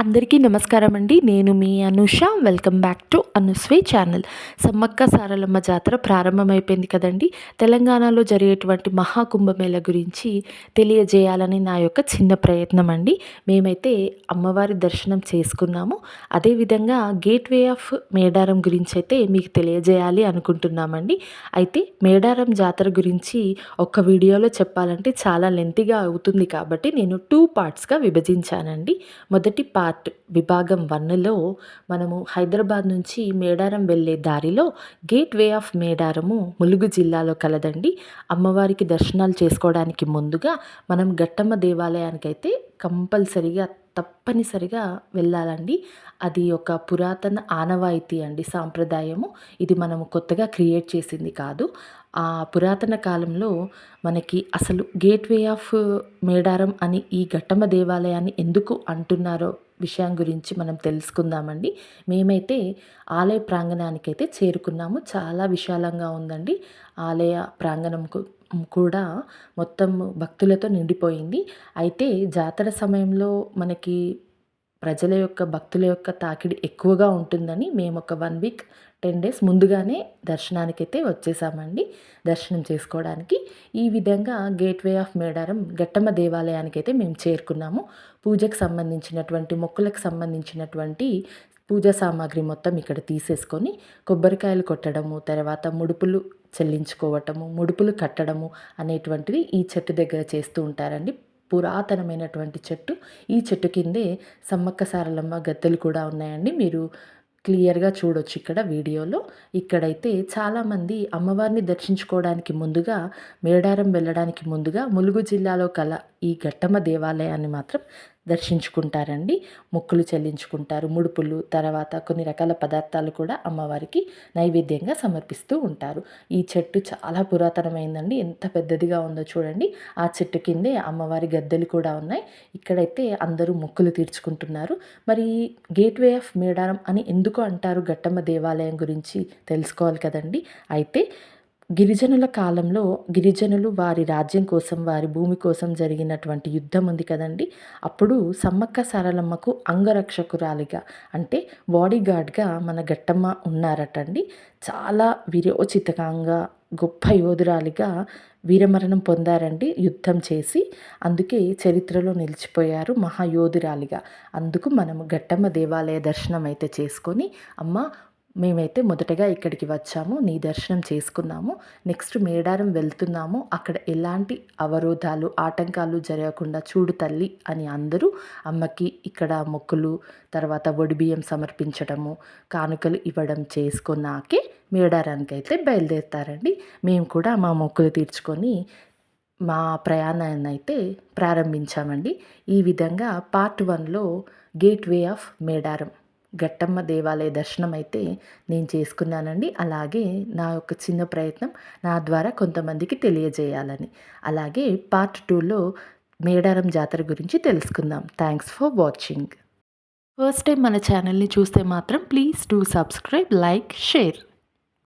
అందరికీ నమస్కారం అండి. నేను మీ Anusha. Welcome back to Anuswe channel. Sammakka Saralamma Jatara ప్రారంభమైపోయింది కదండి. తెలంగాణలో జరిగేటువంటి మహాకుంభమేళ గురించి తెలియజేయాలని నా యొక్క చిన్న ప్రయత్నం అండి. మేమైతే అమ్మవారి దర్శనం చేసుకున్నాము. అదేవిధంగా గేట్వే ఆఫ్ మేడారం గురించి అయితే మీకు తెలియజేయాలి అనుకుంటున్నామండి. అయితే మేడారం జాతర గురించి ఒక్క వీడియోలో చెప్పాలంటే చాలా లెంతీగా అవుతుంది కాబట్టి నేను 2 పార్ట్స్గా విభజించానండి. మొదటి పార్ట్ విభాగం 1లో మనము హైదరాబాద్ నుంచి మేడారం వెళ్ళే దారిలో గేట్వే ఆఫ్ మేడారము ములుగు జిల్లాలో కలదండి. అమ్మవారికి దర్శనాలు చేసుకోవడానికి ముందుగా మనం గట్టమ్మ దేవాలయానికైతే కంపల్సరిగా తప్పనిసరిగా వెళ్ళాలండి. అది ఒక పురాతన ఆనవాయితీ అండి, సాంప్రదాయము. ఇది మనము కొత్తగా క్రియేట్ చేసింది కాదు. ఆ పురాతన కాలంలో మనకి అసలు గేట్వే ఆఫ్ మేడారం అని ఈ ఘట్టమ్మ దేవాలయాన్ని ఎందుకు అంటున్నారో విషయం గురించి మనం తెలుసుకుందామండి. మేమైతే ఆలయ ప్రాంగణానికైతే చేరుకున్నాము. చాలా విశాలంగా ఉందండి. ఆలయ ప్రాంగణం కూడా మొత్తం భక్తులతో నిండిపోయింది. అయితే జాతర సమయంలో మనకి ప్రజల యొక్క భక్తుల యొక్క తాకిడి ఎక్కువగా ఉంటుందని మేము ఒక 1 వీక్ 10 డేస్ ముందుగానే దర్శనానికైతే వచ్చేసామండి, దర్శనం చేసుకోవడానికి. ఈ విధంగా గేట్వే ఆఫ్ మేడారం గట్టమ్మ దేవాలయానికైతే మేము చేరుకున్నాము. పూజకు సంబంధించినటువంటి మొక్కులకు సంబంధించినటువంటి పూజా సామాగ్రి మొత్తం ఇక్కడ తీసేసుకొని కొబ్బరికాయలు కొట్టడము, తర్వాత ముడుపులు చెల్లించుకోవటము, ముడుపులు కట్టడము అనేటువంటివి ఈ చెట్టు దగ్గర చేస్తూ ఉంటారండి. పురాతనమైనటువంటి చెట్టు. ఈ చెట్టు కిందే సమ్మక్క సారలమ్మ గద్దెలు కూడా ఉన్నాయండి. మీరు క్లియర్గా చూడొచ్చు ఇక్కడ వీడియోలో. ఇక్కడైతే చాలామంది అమ్మవారిని దర్శించుకోవడానికి ముందుగా, మేడారం వెళ్ళడానికి ముందుగా ములుగు జిల్లాలో కల ఈ ఘట్టమ్మ దేవాలయాన్ని మాత్రం దర్శించుకుంటారండి. మొక్కులు చెల్లించుకుంటారు, ముడుపులు, తర్వాత కొన్ని రకాల పదార్థాలు కూడా అమ్మవారికి నైవేద్యంగా సమర్పిస్తూ ఉంటారు. ఈ చెట్టు చాలా పురాతనమైందండి. ఎంత పెద్దదిగా ఉందో చూడండి. ఆ చెట్టు కిందే అమ్మవారి గద్దెలు కూడా ఉన్నాయి. ఇక్కడైతే అందరూ మొక్కులు తీర్చుకుంటున్నారు. మరి గేట్వే ఆఫ్ మేడారం అని ఎందుకు అంటారు ఘట్టమ్మ దేవాలయం గురించి తెలుసుకోవాలి కదండి. అయితే గిరిజనుల కాలంలో గిరిజనులు వారి రాజ్యం కోసం, వారి భూమి కోసం జరిగినటువంటి యుద్ధం ఉంది కదండి. అప్పుడు సమ్మక్క సారలమ్మకు అంగరక్షకురాలిగా, అంటే బాడీగార్డ్గా మన ఘట్టమ్మ ఉన్నారటండి. చాలా వీరోచితంగా గొప్ప యోధురాలిగా వీరమరణం పొందారండి యుద్ధం చేసి. అందుకే చరిత్రలో నిలిచిపోయారు మహాయోధురాలిగా. అందుకు మనము ఘట్టమ్మ దేవాలయ దర్శనం అయితే చేసుకొని, అమ్మ మేమైతే మొదటగా ఇక్కడికి వచ్చాము, నీ దర్శనం చేసుకున్నాము, నెక్స్ట్ మేడారం వెళ్తున్నాము, అక్కడ ఎలాంటి అవరోధాలు, ఆటంకాలు జరగకుండా చూడు తల్లి అని అందరూ అమ్మకి ఇక్కడ మొక్కులు, తర్వాత ఒడిబియ్యం సమర్పించడము, కానుకలు ఇవ్వడం చేసుకున్నాకే మేడారానికి అయితే బయలుదేరుతారండి. మేము కూడా మా మొక్కులు తీర్చుకొని మా ప్రయాణాన్ని అయితే ప్రారంభించామండి. ఈ విధంగా పార్ట్ 1లో గేట్వే ఆఫ్ మేడారం ఘట్టమ్మ దేవాలయ దర్శనం అయితే నేను చేసుకున్నానండి. అలాగే నా యొక్క చిన్న ప్రయత్నం నా ద్వారా కొంతమందికి తెలియజేయాలని. అలాగే పార్ట్ 2లో మేడారం జాతర గురించి తెలుసుకుందాం. Thanks for watching. First time మన ఛానల్ని చూస్తే మాత్రం please do subscribe, like, share.